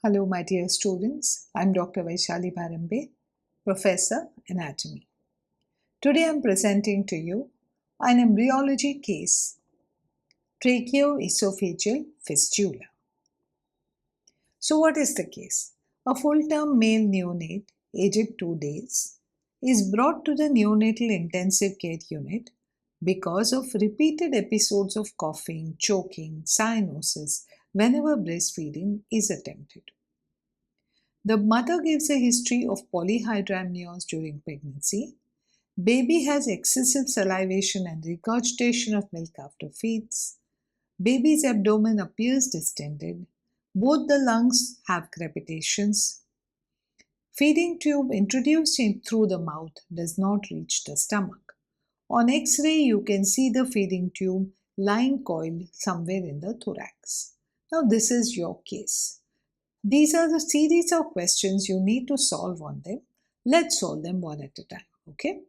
Hello, my dear students. I'm Dr. Vaishali Bharambe, Professor Anatomy. Today I'm presenting to you an embryology case, tracheoesophageal fistula. So, what is the case? A full-term male neonate, aged 2 days, is brought to the neonatal intensive care unit because of repeated episodes of coughing, choking, cyanosis whenever breastfeeding is attempted. The mother gives a history of polyhydramnios during pregnancy. Baby has excessive salivation and regurgitation of milk after feeds. Baby's abdomen appears distended. Both the lungs have crepitations. Feeding tube introduced through the mouth does not reach the stomach. On X-ray, you can see the feeding tube lying coiled somewhere in the thorax. Now, this is your case. These are the series of questions you need to solve on them. Let's solve them one at a time, okay?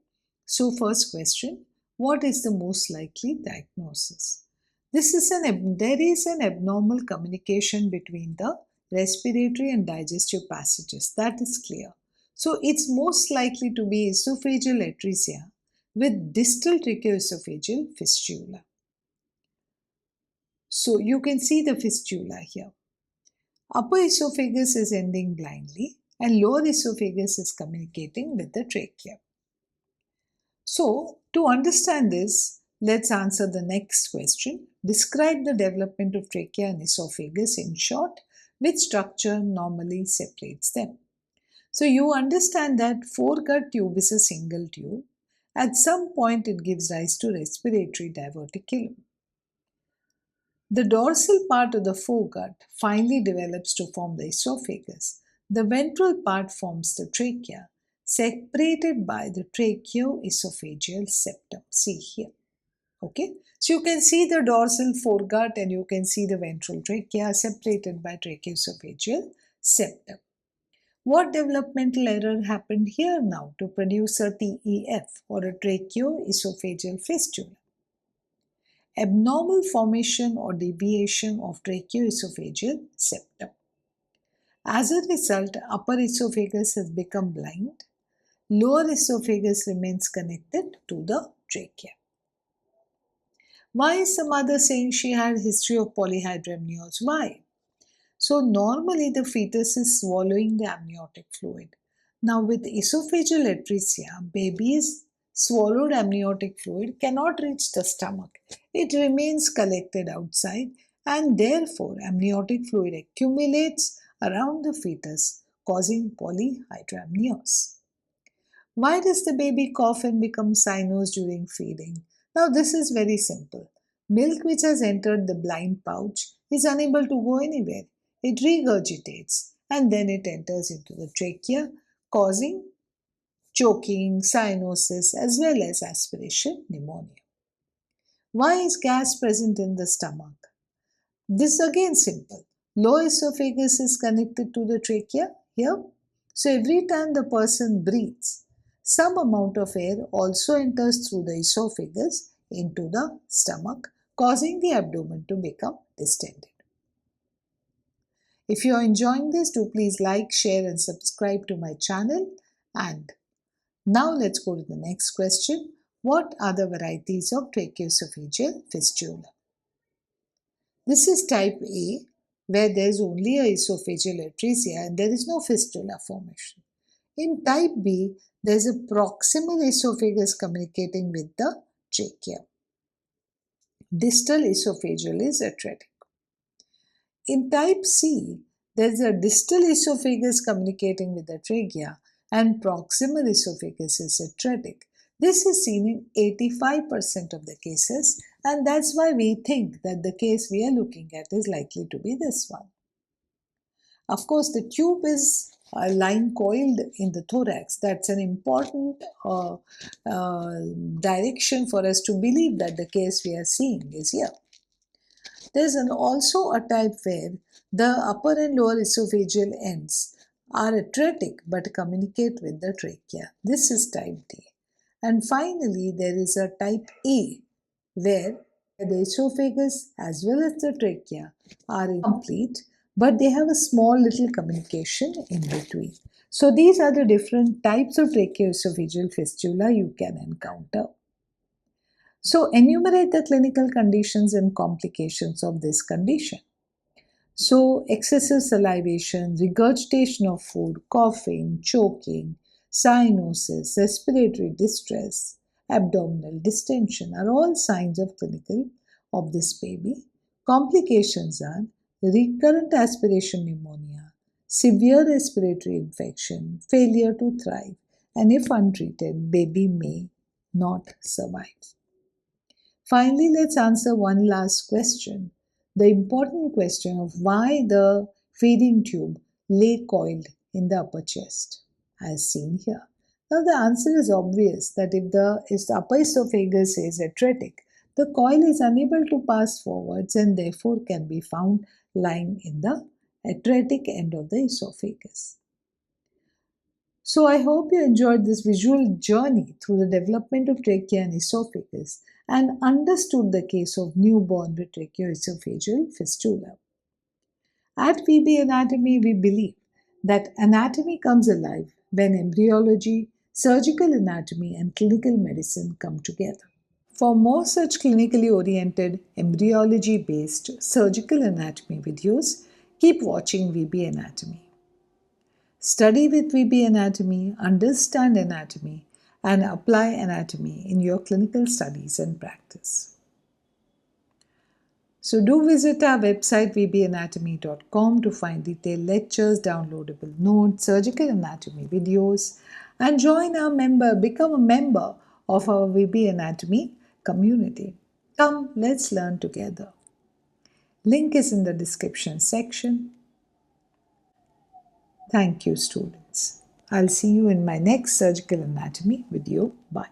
So first question, what is the most likely diagnosis? There is an abnormal communication between the respiratory and digestive passages, that is clear. So it's most likely to be esophageal atresia with distal tracheoesophageal fistula. So you can see the fistula here. Upper esophagus is ending blindly and lower esophagus is communicating with the trachea. So, to understand this, let's answer the next question. Describe the development of trachea and esophagus in short. Which structure normally separates them? So, you understand that foregut tube is a single tube. At some point, it gives rise to respiratory diverticulum. The dorsal part of the foregut finally develops to form the esophagus. The ventral part forms the trachea, separated by the tracheoesophageal septum. See here. Okay. So you can see the dorsal foregut and you can see the ventral trachea separated by tracheoesophageal septum. What developmental error happened here now to produce a TEF or a tracheoesophageal fistula? Abnormal formation or deviation of tracheoesophageal septum. As a result, upper esophagus has become blind. Lower esophagus remains connected to the trachea. Why is the mother saying she had history of polyhydramnios? Why? So normally the fetus is swallowing the amniotic fluid. Now with esophageal atresia, baby's swallowed amniotic fluid cannot reach the stomach. It remains collected outside and therefore amniotic fluid accumulates around the fetus, causing polyhydramnios. Why does the baby cough and become cyanosed during feeding? Now this is very simple. Milk which has entered the blind pouch is unable to go anywhere. It regurgitates and then it enters into the trachea, causing choking, cyanosis as well as aspiration pneumonia. Why is gas present in the stomach? This is again simple. Lower esophagus is connected to the trachea here. So every time the person breathes, some amount of air also enters through the esophagus into the stomach, causing the abdomen to become distended. If you are enjoying this, do please like, share and subscribe to my channel. And now let's go to the next question. What are the varieties of tracheoesophageal fistula? This is type A, where there is only a esophageal atresia and there is no fistula formation. In type B, there is a proximal esophagus communicating with the trachea. Distal esophageal is atretic. In type C, there is a distal esophagus communicating with the trachea and proximal esophagus is atretic. This is seen in 85% of the cases and that's why we think that the case we are looking at is likely to be this one. Of course, the tube is lying coiled in the thorax. That's an important direction for us to believe that the case we are seeing is here. There is also a type where the upper and lower esophageal ends are atretic but communicate with the trachea. This is type D. And finally, there is a type A where the esophagus as well as the trachea are incomplete but they have a small little communication in between. So these are the different types of tracheoesophageal fistula you can encounter. So enumerate the clinical conditions and complications of this condition. So excessive salivation, regurgitation of food, coughing, choking, cyanosis, respiratory distress, abdominal distension are all signs of clinical of this baby. Complications are recurrent aspiration pneumonia, severe respiratory infection, failure to thrive, and if untreated, baby may not survive. Finally, let's answer one last question. The important question of why the feeding tube lay coiled in the upper chest, as seen here. Now the answer is obvious that if the upper esophagus is atretic, the coil is unable to pass forwards and therefore can be found lying in the atretic end of the esophagus. So I hope you enjoyed this visual journey through the development of trachea and esophagus and understood the case of newborn with tracheoesophageal fistula. At VB Anatomy, we believe that anatomy comes alive when embryology, surgical anatomy, and clinical medicine come together. For more such clinically oriented, embryology based surgical anatomy videos, keep watching VB Anatomy. Study with VB Anatomy, understand anatomy, and apply anatomy in your clinical studies and practice. So do visit our website vbanatomy.com to find detailed lectures, downloadable notes, surgical anatomy videos, and become a member of our VB Anatomy community. Come, let's learn together. Link is in the description section. Thank you, students. I'll see you in my next surgical anatomy video. Bye.